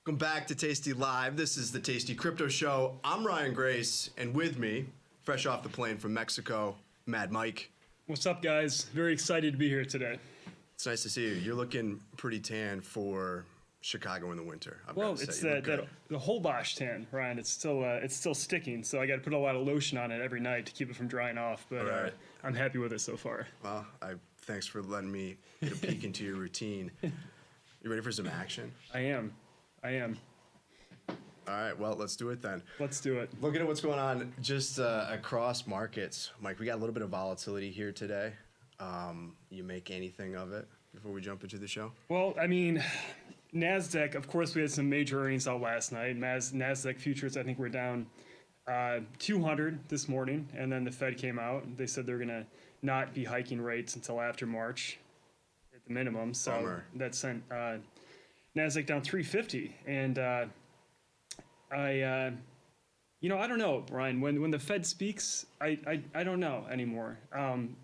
Welcome back to Tasty Live. This is the Tasty Crypto Show. I'm Ryan Grace, and with me, fresh off the plane from Mexico, Mad Mike. What's up, guys? Very excited to be here today. It's nice to see you. You're looking pretty tan for Chicago in the winter. Well, it's the whole Bosch tan, Ryan. It's still sticking, so I got to put a lot of lotion on it every night to keep it from drying off. But right. I'm happy with it so far. Well, thanks for letting me get a peek into your routine. You ready for some action? I am. All right, well, let's do it then. Let's do it. Looking at what's going on just across markets, Mike, we got a little bit of volatility here today. You make anything of it before we jump into the show? Well, I mean, NASDAQ, of course, we had some major earnings out last night. NASDAQ futures, I think, were down 200 this morning, and then the Fed came out. And they said they're going to not be hiking rates until after March at the minimum. So Bummer. That sent NASDAQ down 350, and I don't know, Ryan. When the Fed speaks, I don't know anymore.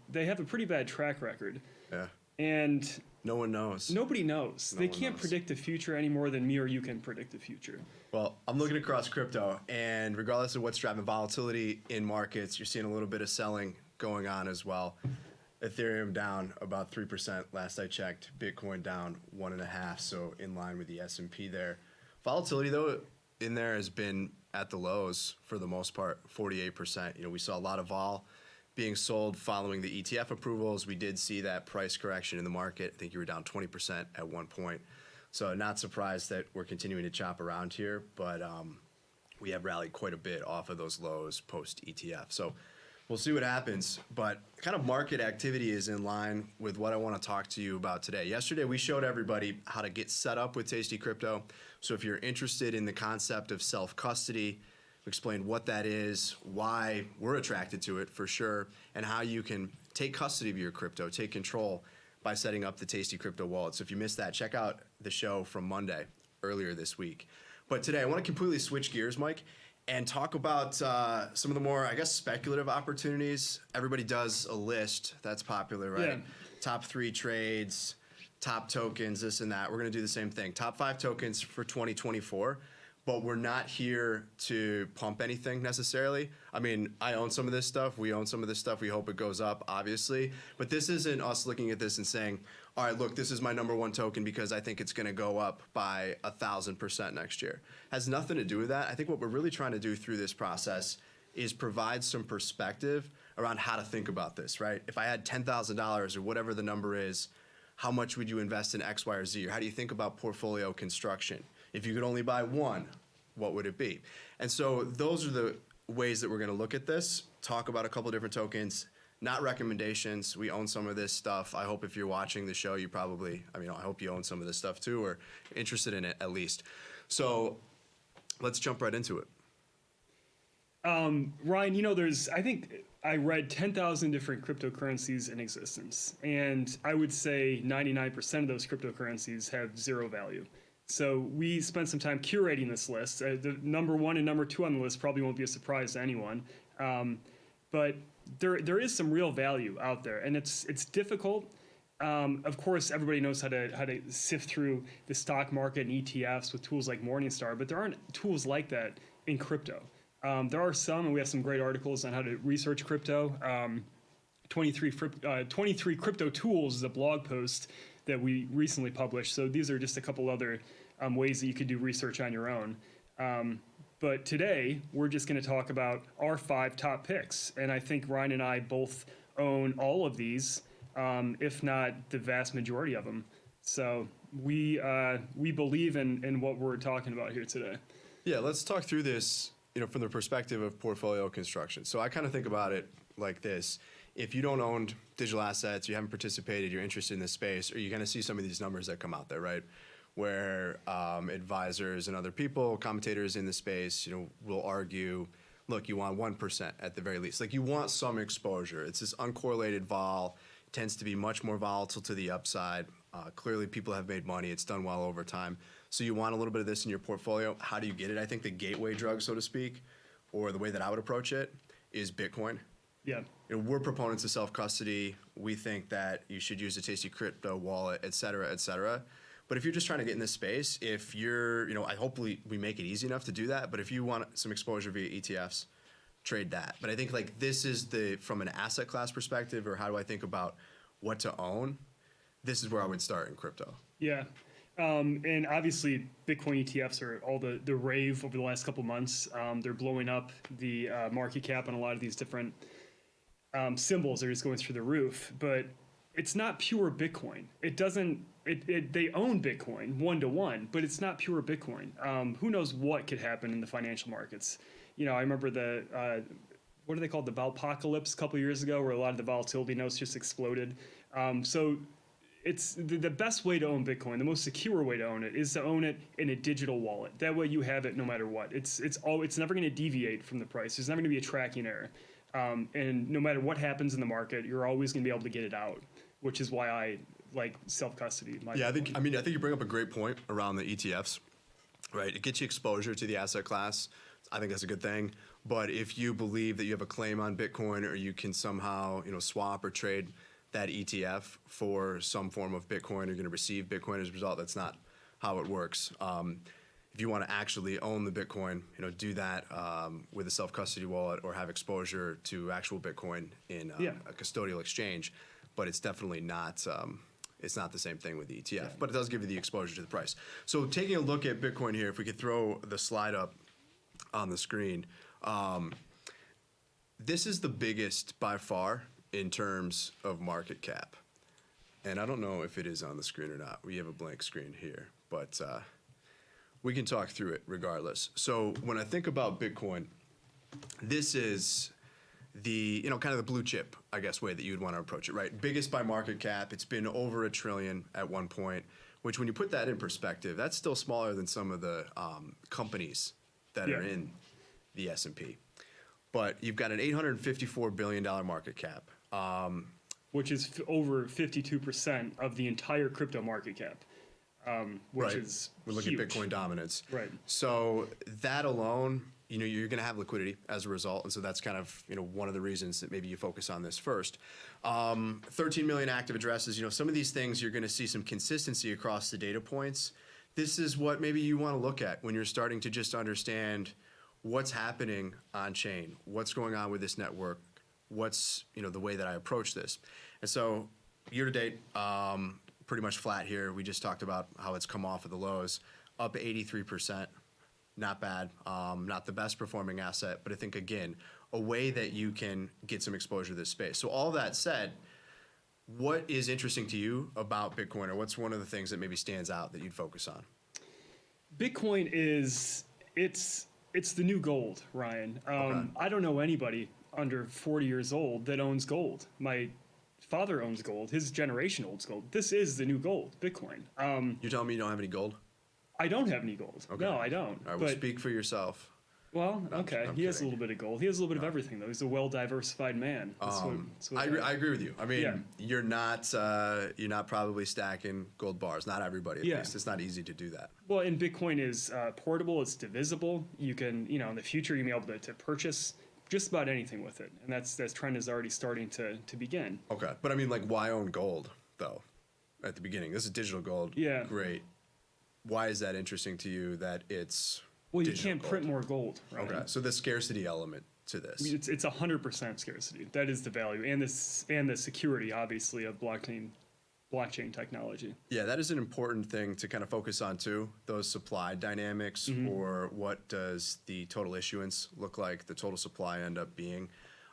They have a pretty bad track record. Yeah. And no one knows. Nobody knows. They can't predict the future any more than me or you can predict the future. Well, I'm looking across crypto, and regardless of what's driving volatility in markets, you're seeing a little bit of selling going on as well. Ethereum down about 3% last I checked. Bitcoin down 1.5%, so in line with the S&P there. Volatility, though, in there has been at the lows for the most part, 48%. We saw a lot of vol being sold following the ETF approvals. We did see that price correction in the market. I think you were down 20% at one point. So not surprised that we're continuing to chop around here, but we have rallied quite a bit off of those lows post-ETF. So we'll see what happens, but kind of market activity is in line with what I want to talk to you about today. Yesterday, we showed everybody how to get set up with Tasty Crypto. So if you're interested in the concept of self-custody, we explained what that is, why we're attracted to it for sure, and how you can take custody of your crypto, take control by setting up the Tasty Crypto wallet. So if you missed that, check out the show from Monday, earlier this week. But today, I want to completely switch gears, Mike, and talk about some of the more, I guess, speculative opportunities. Everybody does a list that's popular, right? Yeah. Top 3 trades, top tokens, this and that. We're going to do the same thing. Top 5 tokens for 2024, but we're not here to pump anything necessarily. I mean, I own some of this stuff. We own some of this stuff. We hope it goes up, obviously. But this isn't us looking at this and saying, all right, look, this is my number one token because I think it's going to go up by 1,000% next year. Has nothing to do with that. I think what we're really trying to do through this process is provide some perspective around how to think about this, right? If I had $10,000 or whatever the number is, how much would you invest in X, Y, or Z? Or how do you think about portfolio construction? If you could only buy one, what would it be? And so those are the ways that we're going to look at this, talk about a couple of different tokens, not recommendations. We own some of this stuff. I hope if you're watching the show, I hope you own some of this stuff too, or interested in it at least. So let's jump right into it. Ryan, I think I read 10,000 different cryptocurrencies in existence, and I would say 99% of those cryptocurrencies have zero value. So we spent some time curating this list. The number 1 and number 2 on the list probably won't be a surprise to anyone, but there is some real value out there, and it's difficult. Of course, everybody knows how to sift through the stock market and ETFs with tools like Morningstar, but there aren't tools like that in crypto. There are some, and we have some great articles on how to research crypto. 23 Crypto Tools is a blog post that we recently published. So these are just a couple other ways that you could do research on your own. But today, we're just going to talk about our 5 top picks. And I think Ryan and I both own all of these, if not the vast majority of them. So we believe in what we're talking about here today. Yeah, let's talk through this from the perspective of portfolio construction. So I kind of think about it like this. If you don't own digital assets, you haven't participated, you're interested in this space, or you're going to see some of these numbers that come out there, right? Where advisors and other people, commentators in the space, will argue, look, you want 1% at the very least. Like, you want some exposure. It's this uncorrelated vol. It tends to be much more volatile to the upside. Clearly, people have made money. It's done well over time. So you want a little bit of this in your portfolio. How do you get it? I think the gateway drug, so to speak, or the way that I would approach it, is Bitcoin. Yeah. We're proponents of self-custody. We think that you should use a Tasty Crypto wallet, et cetera, et cetera. But if you're just trying to get in this space, if you're, I hopefully we make it easy enough to do that. But if you want some exposure via ETFs, trade that. But I think like this is from an asset class perspective, or how do I think about what to own? This is where I would start in crypto. Yeah. And obviously, Bitcoin ETFs are all the rave over the last couple months. They're blowing up the market cap on a lot of these different symbols. They're just going through the roof. But it's not pure Bitcoin. It doesn't. They own Bitcoin 1-to-1, but it's not pure Bitcoin. Who knows what could happen in the financial markets? I remember what are they called? The Valpocalypse a couple of years ago, where a lot of the volatility notes just exploded. So it's the best way to own Bitcoin, the most secure way to own it, is to own it in a digital wallet. That way you have it no matter what. It's never going to deviate from the price. There's never going to be a tracking error. And no matter what happens in the market, you're always going to be able to get it out, which is why I like self-custody. Yeah, I think you bring up a great point around the ETFs, right? It gets you exposure to the asset class. I think that's a good thing. But if you believe that you have a claim on Bitcoin, or you can somehow, swap or trade that ETF for some form of Bitcoin, you're going to receive Bitcoin as a result. That's not how it works. If you want to actually own the Bitcoin, do that with a self-custody wallet, or have exposure to actual Bitcoin in a custodial exchange. But it's definitely not. It's not the same thing with the ETF, but it does give you the exposure to the price. So taking a look at Bitcoin here, if we could throw the slide up on the screen, this is the biggest by far in terms of market cap. And I don't know if it is on the screen or not. We have a blank screen here, but we can talk through it regardless. So when I think about Bitcoin, this is the, kind of the blue chip, I guess, way that you'd want to approach it, right? Biggest by market cap. It's been over $1 trillion at one point, which when you put that in perspective, that's still smaller than some of the companies that are in the S&P. But you've got an $854 billion market cap. Which is over 52% of the entire crypto market cap, which is We're looking huge. at Bitcoin dominance. Right. So that alone, you're going to have liquidity as a result. And so that's kind of, one of the reasons that maybe you focus on this first. 13 million active addresses. Some of these things you're going to see some consistency across the data points. This is what maybe you want to look at when you're starting to just understand what's happening on chain, what's going on with this network, what's the way that I approach this. And so year to date, pretty much flat here. We just talked about how it's come off of the lows, up 83%. Not bad. Not the best performing asset, but I think, again, a way that you can get some exposure to this space. So all that said, what is interesting to you about Bitcoin, or what's one of the things that maybe stands out that you'd focus on? Bitcoin it's the new gold, Ryan. Okay. I don't know anybody under 40 years old that owns gold. My father owns gold. His generation owns gold. This is the new gold, Bitcoin. You're telling me you don't have any gold? I don't have any gold. Okay. No, I don't. All right, well, speak for yourself. Well, No, okay. I'm He has a kidding. little bit of gold. He has a little bit of everything, though. He's a well-diversified man. That's what I agree with you. I mean, Yeah. you're not probably stacking gold bars. Not everybody, at least. It's not easy to do that. Well, and Bitcoin is portable. It's divisible. You can, in the future, you'll be able to purchase just about anything with it, and that trend is already starting to begin. Okay, but I mean, like, why own gold though? At the beginning, this is digital gold. Yeah. Great. Why is that interesting to you? That it's Well, you digital can't gold? print more gold. Right? Okay, so the scarcity element to this. It's 100% scarcity. That is the value, and the security, obviously, of blockchain technology. Yeah, that is an important thing to kind of focus on too. Those supply dynamics, or what does the total issuance look like? The total supply end up being.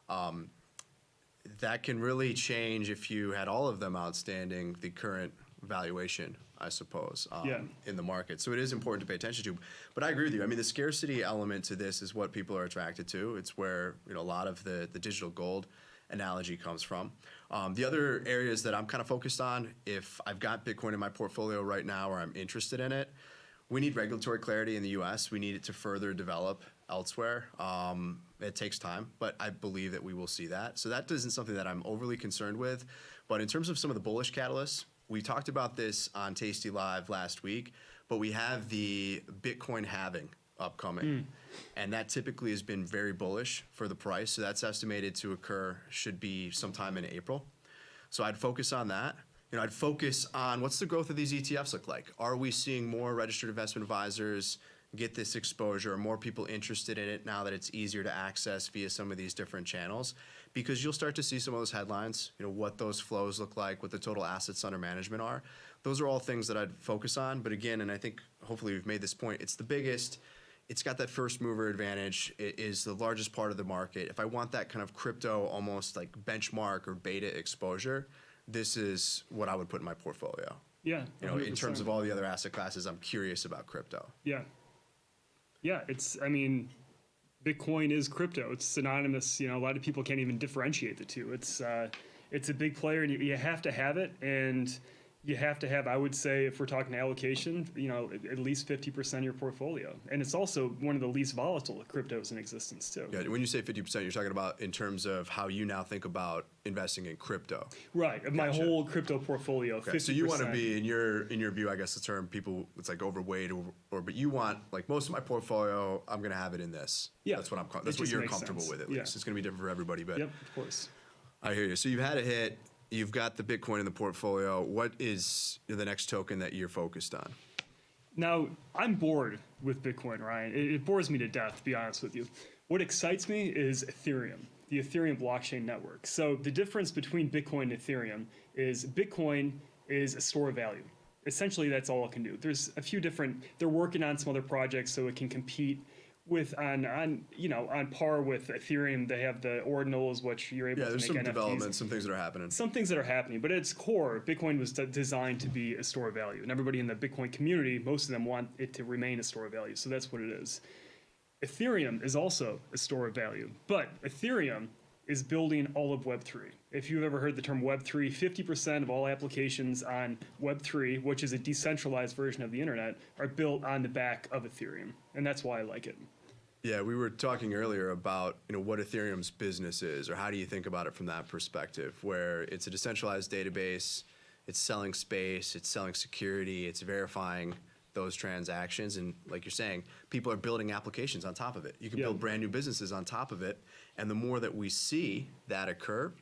That can really change if you had all of them outstanding the current valuation, I suppose, in the market. So it is important to pay attention to. But I agree with you. I mean, the scarcity element to this is what people are attracted to. It's where a lot of the digital gold analogy comes from. The other areas that I'm kind of focused on, if I've got Bitcoin in my portfolio right now or I'm interested in it, we need regulatory clarity in the U.S. We need it to further develop elsewhere. It takes time, but I believe that we will see that. So that isn't something that I'm overly concerned with. But in terms of some of the bullish catalysts, we talked about this on Tasty Live last week, but we have the Bitcoin halving upcoming. And that typically has been very bullish for the price. So that's estimated to occur, should be sometime in April. So I'd focus on that. I'd focus on what's the growth of these ETFs look like? Are we seeing more registered investment advisors get this exposure? Are more people interested in it now that it's easier to access via some of these different channels? Because you'll start to see some of those headlines, what those flows look like, what the total assets under management are. Those are all things that I'd focus on. But again, and I think hopefully we've made this point, it's the biggest. It's got that first mover advantage. It is the largest part of the market. If I want that kind of crypto almost like benchmark or beta exposure, this is what I would put in my portfolio. Yeah. In terms of all the other asset classes, I'm curious about crypto. Yeah. Yeah. Bitcoin is crypto. It's synonymous. A lot of people can't even differentiate the two. It's a big player, and you have to have it. And you have to have, I would say, if we're talking allocation, at least 50% of your portfolio. And it's also one of the least volatile cryptos in existence, too. Yeah, when you say 50%, you're talking about in terms of how you now think about investing in crypto. Right, of my whole crypto portfolio, okay. 50%. So you want to be, in your view, I guess the term people, it's like overweight, but you want, like most of my portfolio, I'm going to have it in this. Yeah. That's what you're comfortable with, at least. It's going to be different for everybody, but. Yep, of course. I hear you. So you've had a hit. You've got the Bitcoin in the portfolio. What is the next token that you're focused on? Now, I'm bored with Bitcoin, Ryan. It bores me to death, to be honest with you. What excites me is Ethereum, the Ethereum blockchain network. So the difference between Bitcoin and Ethereum is Bitcoin is a store of value. Essentially, that's all it can do. There's a few different, they're working on some other projects so it can compete with on par with Ethereum. They have the ordinals, which you're able to make NFTs. Yeah, there's some developments, some things that are happening. Some things that are happening, but at its core, Bitcoin was designed to be a store of value. And everybody in the Bitcoin community, most of them want it to remain a store of value. So that's what it is. Ethereum is also a store of value, but Ethereum is building all of Web3. If you've ever heard the term Web3, 50% of all applications on Web3, which is a decentralized version of the internet, are built on the back of Ethereum. And that's why I like it. Yeah, we were talking earlier about what Ethereum's business is, or how do you think about it from that perspective, where it's a decentralized database, it's selling space, it's selling security, it's verifying those transactions, and like you're saying, people are building applications on top of it. You can build brand new businesses on top of it, and the more that we see that occur,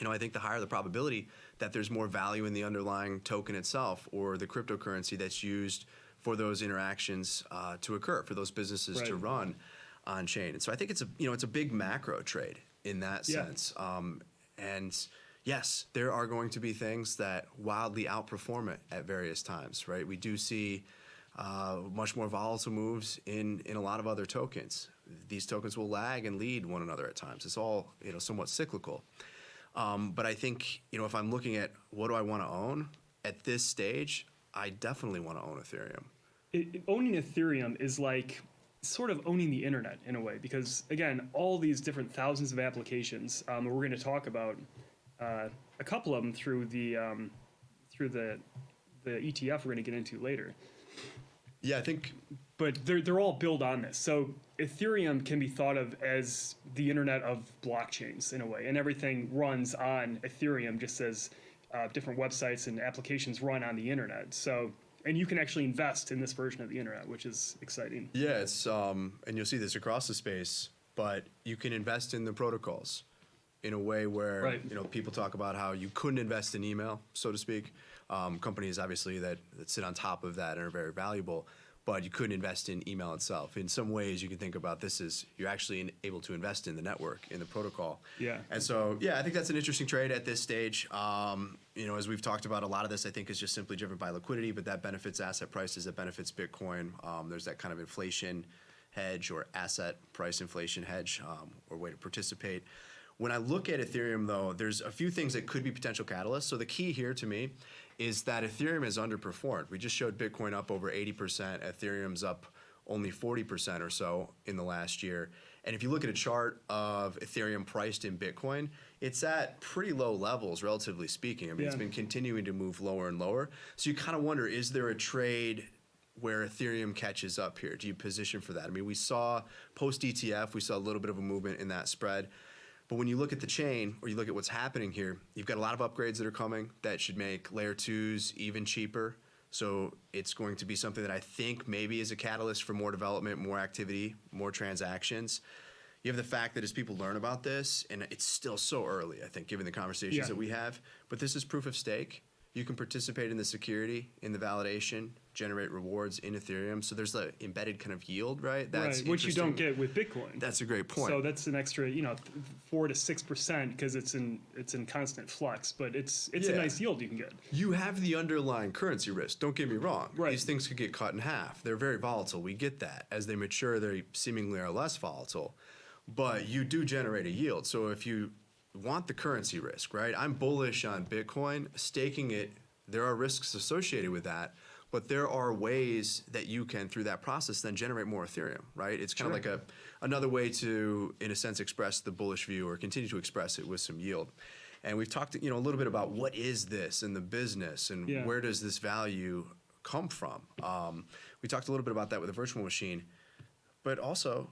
I think the higher the probability that there's more value in the underlying token itself or the cryptocurrency that's used for those interactions to occur, for those businesses to run on chain. And so I think it's a big macro trade in that sense. And yes, there are going to be things that wildly outperform it at various times, right? We do see much more volatile moves in a lot of other tokens. These tokens will lag and lead one another at times. It's all somewhat cyclical. But I think if I'm looking at what do I want to own at this stage, I definitely want to own Ethereum. Owning Ethereum is like sort of owning the internet in a way, because again, all these different thousands of applications. We're going to talk about a couple of them through the ETF we're going to get into later. Yeah, I think. But they're all built on this. So Ethereum can be thought of as the internet of blockchains in a way, and everything runs on Ethereum, just as different websites and applications run on the internet. So. And you can actually invest in this version of the internet, which is exciting. Yeah, it's and you'll see this across the space, but you can invest in the protocols in a way where people talk about how you couldn't invest in email, so to speak. Companies obviously that sit on top of that and are very valuable, but you couldn't invest in email itself. In some ways, you can think about this as you're actually able to invest in the network, in the protocol. Yeah. And so, I think that's an interesting trade at this stage. As we've talked about, a lot of this I think is just simply driven by liquidity, but that benefits asset prices, that benefits Bitcoin. There's that kind of inflation hedge or asset price inflation hedge or way to participate. When I look at Ethereum, though, there's a few things that could be potential catalysts. So the key here to me is that Ethereum has underperformed. We just showed Bitcoin up over 80%. Ethereum's up only 40% or so in the last year. And if you look at a chart of Ethereum priced in Bitcoin, it's at pretty low levels, relatively speaking. I mean, it's been continuing to move lower and lower. So you kind of wonder, is there a trade where Ethereum catches up here? Do you position for that? I mean, we saw post-ETF, we saw a little bit of a movement in that spread. But when you look at the chain, or you look at what's happening here, you've got a lot of upgrades that are coming that should make layer 2s even cheaper. So it's going to be something that I think maybe is a catalyst for more development, more activity, more transactions. You have the fact that as people learn about this, and it's still so early, I think, given the conversations that we have, but this is proof of stake. you can participate in the security, in the validation, generate rewards in Ethereum. So there's the embedded kind of yield, right? That's right, which you don't get with Bitcoin. That's a great point. So that's an extra, 4 to 6% because it's in constant flux, but it's a nice yield you can get. You have the underlying currency risk. Don't get me wrong. Right. These things could get cut in half. They're very volatile. We get that. As they mature, they seemingly are less volatile. But you do generate a yield. So if you want the currency risk, right? I'm bullish on Bitcoin. Staking it, there are risks associated with that. But there are ways that you can, through that process, then generate more Ethereum, right? It's kind of like another way to, in a sense, express the bullish view or continue to express it with some yield. And we've talked, a little bit about what is this in the business and where does this value come from. We talked a little bit about that with the virtual machine, but also,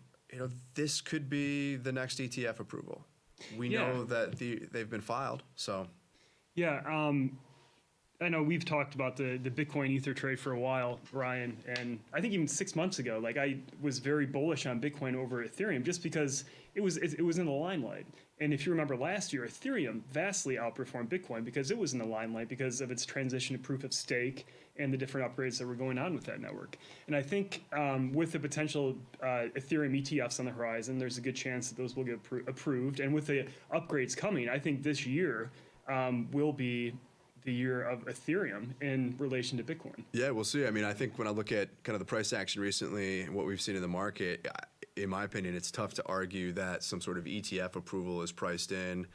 this could be the next ETF approval. We know that they've been filed, so. Yeah, I know we've talked about the Bitcoin Ether trade for a while, Ryan, and I think even 6 months ago, like I was very bullish on Bitcoin over Ethereum just because it was in the limelight. And if you remember last year, Ethereum vastly outperformed Bitcoin because it was in the limelight because of its transition to proof of stake and the different upgrades that were going on with that network. And I think with the potential Ethereum ETFs on the horizon, there's a good chance that those will get approved. And with the upgrades coming, I think this year will be the year of Ethereum in relation to Bitcoin. Yeah, we'll see. I mean, I think when I look at kind of the price action recently and what we've seen in the market, in my opinion, it's tough to argue that some sort of ETF approval is priced in.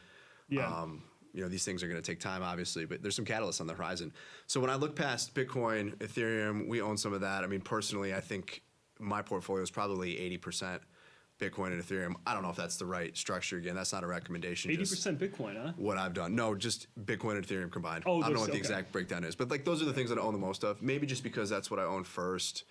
Yeah. These things are going to take time, obviously, but there's some catalysts on the horizon. So when I look past Bitcoin, Ethereum, we own some of that. I mean, personally, I think my portfolio is probably 80% Bitcoin and Ethereum. I don't know if that's the right structure. Again, that's not a recommendation. 80% Bitcoin, huh? What I've done. No, just Bitcoin and Ethereum combined. Oh, I don't know what the exact breakdown is, but like those are the things that I own the most of. Maybe just because that's what I own first,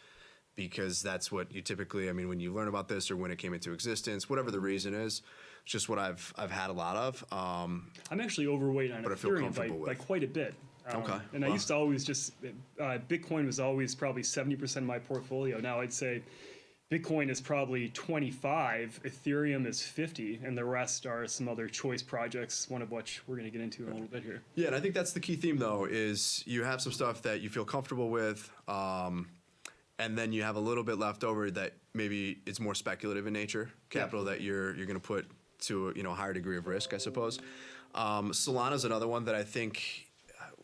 because that's what you typically, when you learn about this or when it came into existence, whatever the reason is, it's just what I've had a lot of. I'm actually overweight on Ethereum by quite a bit. Okay. And I used to always Bitcoin was always probably 70% of my portfolio. Now I'd say Bitcoin is probably 25, Ethereum is 50, and the rest are some other choice projects, one of which we're going to get into in a little bit here. Yeah, and I think that's the key theme, though, is you have some stuff that you feel comfortable with, and then you have a little bit left over that maybe it's more speculative in nature, capital that you're going to put to a higher degree of risk, I suppose. Solana is another one that I think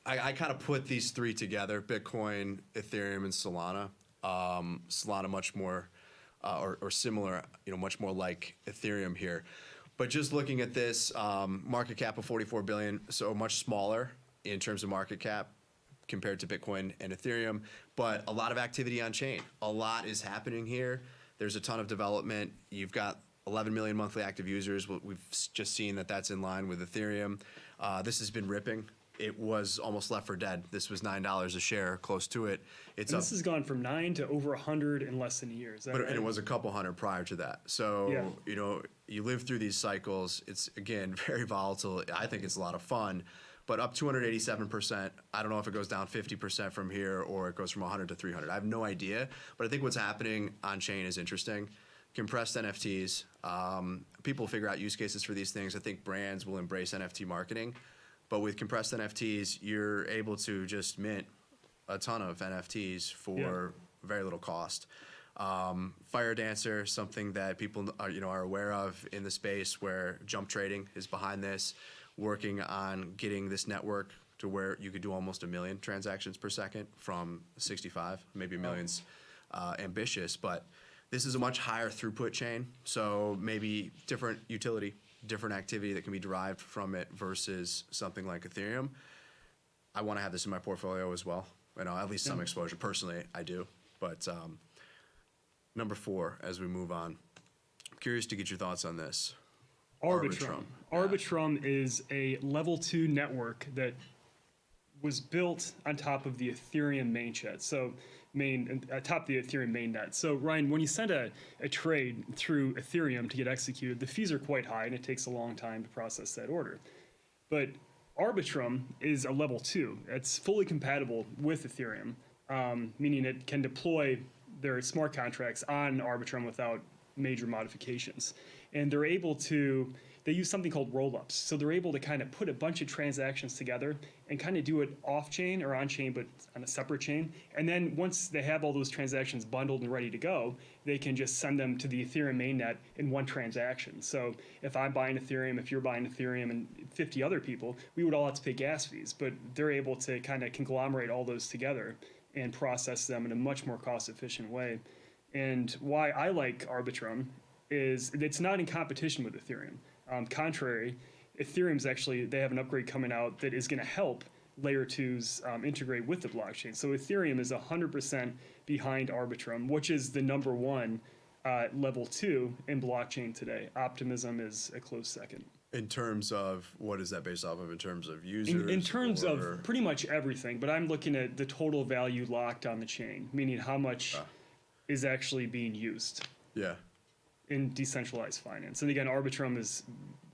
I kind of put these three together: Bitcoin, Ethereum, and Solana. Solana much more. Or similar, much more like Ethereum here. But just looking at this, market cap of 44 billion, so much smaller in terms of market cap compared to Bitcoin and Ethereum, but a lot of activity on chain. A lot is happening here. There's a ton of development. You've got 11 million monthly active users. We've just seen that that's in line with Ethereum. This has been ripping. It was almost left for dead. This was $9 a share, close to it. This has gone from 9 to over 100 in less than a year. Is that right? And it was a couple hundred prior to that. So, you live through these cycles. It's, again, very volatile. I think it's a lot of fun. But up 287%. I don't know if it goes down 50% from here or it goes from 100 to 300. I have no idea. But I think what's happening on chain is interesting. Compressed NFTs. People figure out use cases for these things. I think brands will embrace NFT marketing. But with compressed NFTs, you're able to just mint a ton of NFTs for very little cost. Fire Dancer, something that people are aware of in the space, where jump trading is behind this, working on getting this network to where you could do almost 1 million transactions per second from 65, maybe millions ambitious, but this is a much higher throughput chain, so maybe different utility, different activity that can be derived from it versus something like Ethereum. I want to have this in my portfolio as well. At least some exposure. Personally, I do. But number 4, as we move on, I'm curious to get your thoughts on this. Arbitrum. Arbitrum is a level 2 network that was built on top of the Ethereum mainnet. So atop the Ethereum mainnet. So Ryan, when you send a trade through Ethereum to get executed, the fees are quite high and it takes a long time to process that order. But Arbitrum is a level 2. It's fully compatible with Ethereum, meaning it can deploy their smart contracts on Arbitrum without major modifications. And they're able to they use something called roll-ups. So they're able to kind of put a bunch of transactions together and kind of do it off-chain or on-chain, but on a separate chain. And then once they have all those transactions bundled and ready to go, they can just send them to the Ethereum mainnet in one transaction. So if I'm buying Ethereum, if you're buying Ethereum, and 50 other people, we would all have to pay gas fees. But they're able to kind of conglomerate all those together and process them in a much more cost-efficient way. And why I like Arbitrum is it's not in competition with Ethereum. Contrary, Ethereum's actually, they have an upgrade coming out that is going to help layer 2s integrate with the blockchain. So Ethereum is 100% behind Arbitrum, which is the number one level 2 in blockchain today. Optimism is a close second. In terms of, what is that based off of? In terms of users? In terms of pretty much everything, but I'm looking at the total value locked on the chain, meaning how much is actually being used. Yeah. In decentralized finance. And again, Arbitrum is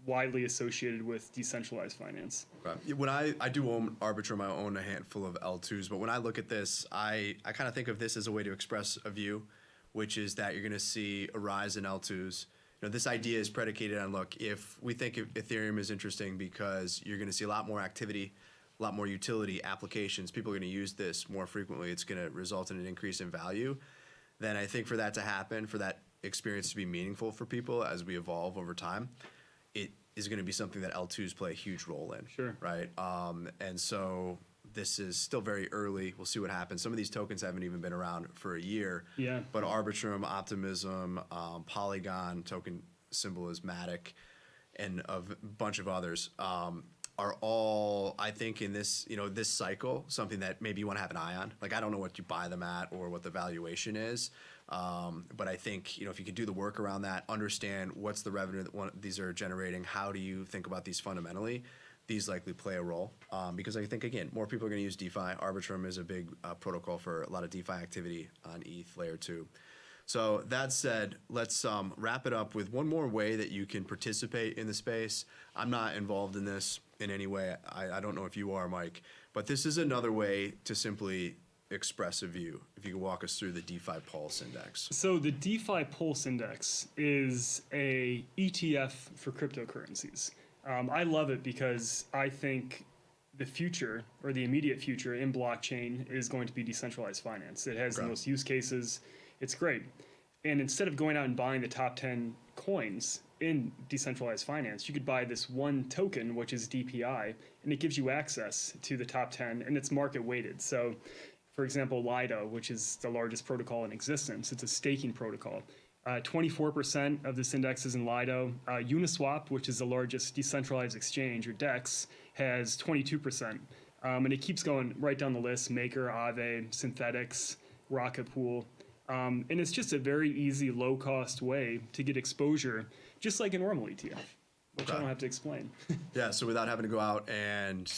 widely associated with decentralized finance. Okay. When I do own Arbitrum, I own a handful of L2s, but when I look at this, I kind of think of this as a way to express a view, which is that you're going to see a rise in L2s. You know, this idea is predicated on, look, if we think Ethereum is interesting because you're going to see a lot more activity, a lot more utility applications, people are going to use this more frequently, it's going to result in an increase in value, then I think for that to happen, for that experience to be meaningful for people as we evolve over time, it is going to be something that L2s play a huge role in. Sure. Right. And so this is still very early. We'll see what happens. Some of these tokens haven't even been around for a year. Yeah. But Arbitrum, Optimism, Polygon, token symbol is Matic, and a bunch of others are all, I think, in this, this cycle, something that maybe you want to have an eye on. Like, I don't know what you buy them at or what the valuation is. But I think, if you can do the work around that, understand what's the revenue that these are generating, how do you think about these fundamentally, these likely play a role. Because I think, again, more people are going to use DeFi. Arbitrum is a big protocol for a lot of DeFi activity on ETH layer 2. So that said, let's wrap it up with one more way that you can participate in the space. I'm not involved in this in any way. I don't know if you are, Mike, but this is another way to simply express a view. If you could walk us through the DeFi Pulse Index. So the DeFi Pulse Index is a ETF for cryptocurrencies. I love it because I think the future, or the immediate future in blockchain, is going to be decentralized finance. It has the most use cases. It's great. And instead of going out and buying the top 10 coins in decentralized finance, you could buy this one token, which is DPI, and it gives you access to the top 10, and it's market weighted. So, for example, Lido, which is the largest protocol in existence, it's a staking protocol. 24% of this index is in Lido. Uniswap, which is the largest decentralized exchange, or DEX, has 22%. And it keeps going right down the list: Maker, Aave, Synthetics, Rocket Pool. And it's just a very easy, low-cost way to get exposure, just like a normal ETF, which I don't have to explain. Yeah, so without having to go out and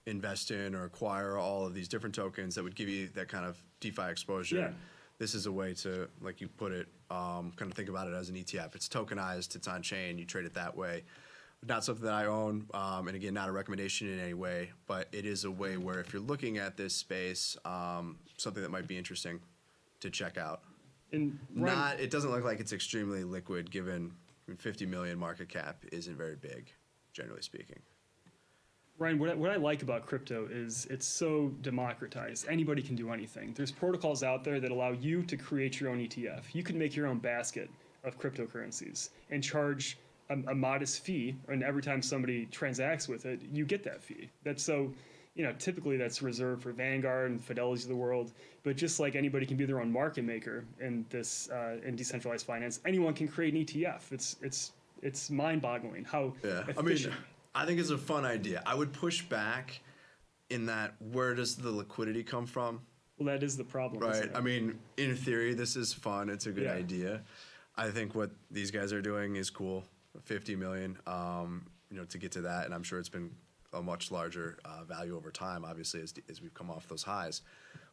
invest in or acquire all of these different tokens that would give you that kind of DeFi exposure. Yeah. This is a way to, like you put it, kind of think about it as an ETF. It's tokenized, it's on chain, you trade it that way. Not something that I own, and again, not a recommendation in any way, but it is a way where if you're looking at this space, something that might be interesting to check out. And It doesn't look like it's extremely liquid, given 50 million market cap isn't very big, generally speaking. Ryan, what I like about crypto is it's so democratized. Anybody can do anything. There's protocols out there that allow you to create your own ETF. You can make your own basket of cryptocurrencies and charge a modest fee, and every time somebody transacts with it, you get that fee. That's so, typically that's reserved for Vanguard and Fidelity's of the world. But just like anybody can be their own market maker in this in decentralized finance, anyone can create an ETF. It's mind-boggling how efficient. I think it's a fun idea. I would push back in that, where does the liquidity come from? Well, that is the problem. Right. In theory, this is fun. It's a good idea. I think what these guys are doing is cool. 50 million, to get to that. And I'm sure it's been a much larger value over time, obviously, as we've come off those highs.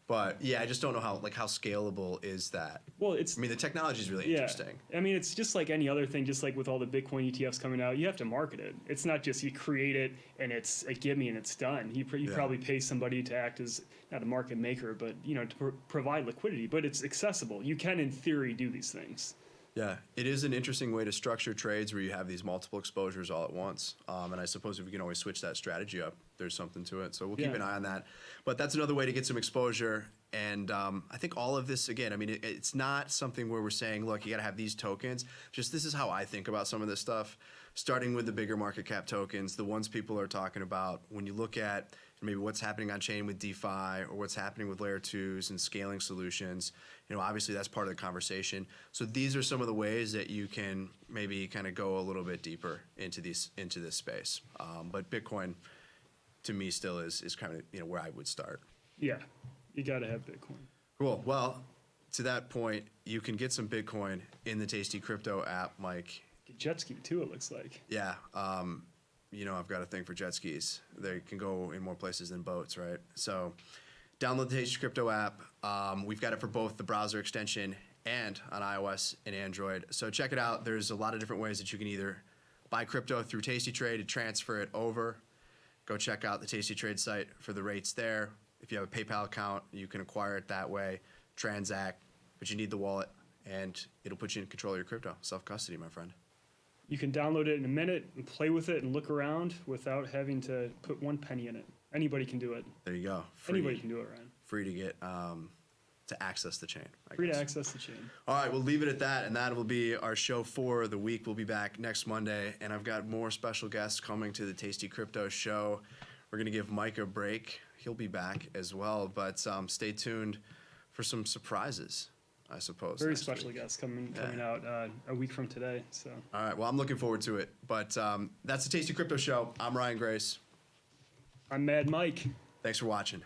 But yeah, I just don't know how scalable is that? Well, the technology is really interesting. It's just like any other thing, just like with all the Bitcoin ETFs coming out, you have to market it. It's not just you create it and it's a gimme and it's done. You probably pay somebody to act as, not a market maker, but to provide liquidity. But it's accessible. You can, in theory, do these things. Yeah, it is an interesting way to structure trades where you have these multiple exposures all at once. And I suppose if you can always switch that strategy up, there's something to it. So we'll keep Yeah. an eye on that. But that's another way to get some exposure. And I think all of this, again, I mean, it's not something where we're saying, look, you got to have these tokens. Just this is how I think about some of this stuff, starting with the bigger market cap tokens, the ones people are talking about. When you look at maybe what's happening on chain with DeFi or what's happening with layer twos and scaling solutions, obviously that's part of the conversation. So these are some of the ways that you can maybe kind of go a little bit deeper into this space. But Bitcoin, to me, still is kind of where I would start. Yeah, you got to have Bitcoin. Cool. Well, to that point, you can get some Bitcoin in the Tasty Crypto app, Mike. Get jet ski too, it looks like. Yeah. I've got a thing for jet skis. They can go in more places than boats, right? So download the Tasty Crypto app. We've got it for both the browser extension and on iOS and Android. So check it out. There's a lot of different ways that you can either buy crypto through tastytrade and transfer it over. Go check out the tastytrade site for the rates there. If you have a PayPal account, you can acquire it that way, transact, but you need the wallet, and it'll put you in control of your crypto. Self-custody, my friend. You can download it in a minute and play with it and look around without having to put one penny in it. Anybody can do it. There you go. Free, Anybody can do it, Ryan. free to get to access the chain. Free to access the chain. All right, we'll leave it at that, and that will be our show for the week. We'll be back next Monday, and I've got more special guests coming to the Tasty Crypto show. We're going to give Mike a break. He'll be back as well, but stay tuned for some surprises, I suppose. Very special guest coming out a week from today. So. All right, well, I'm looking forward to it. But that's the Tasty Crypto show. I'm Ryan Grace. I'm Mad Mike. Thanks for watching.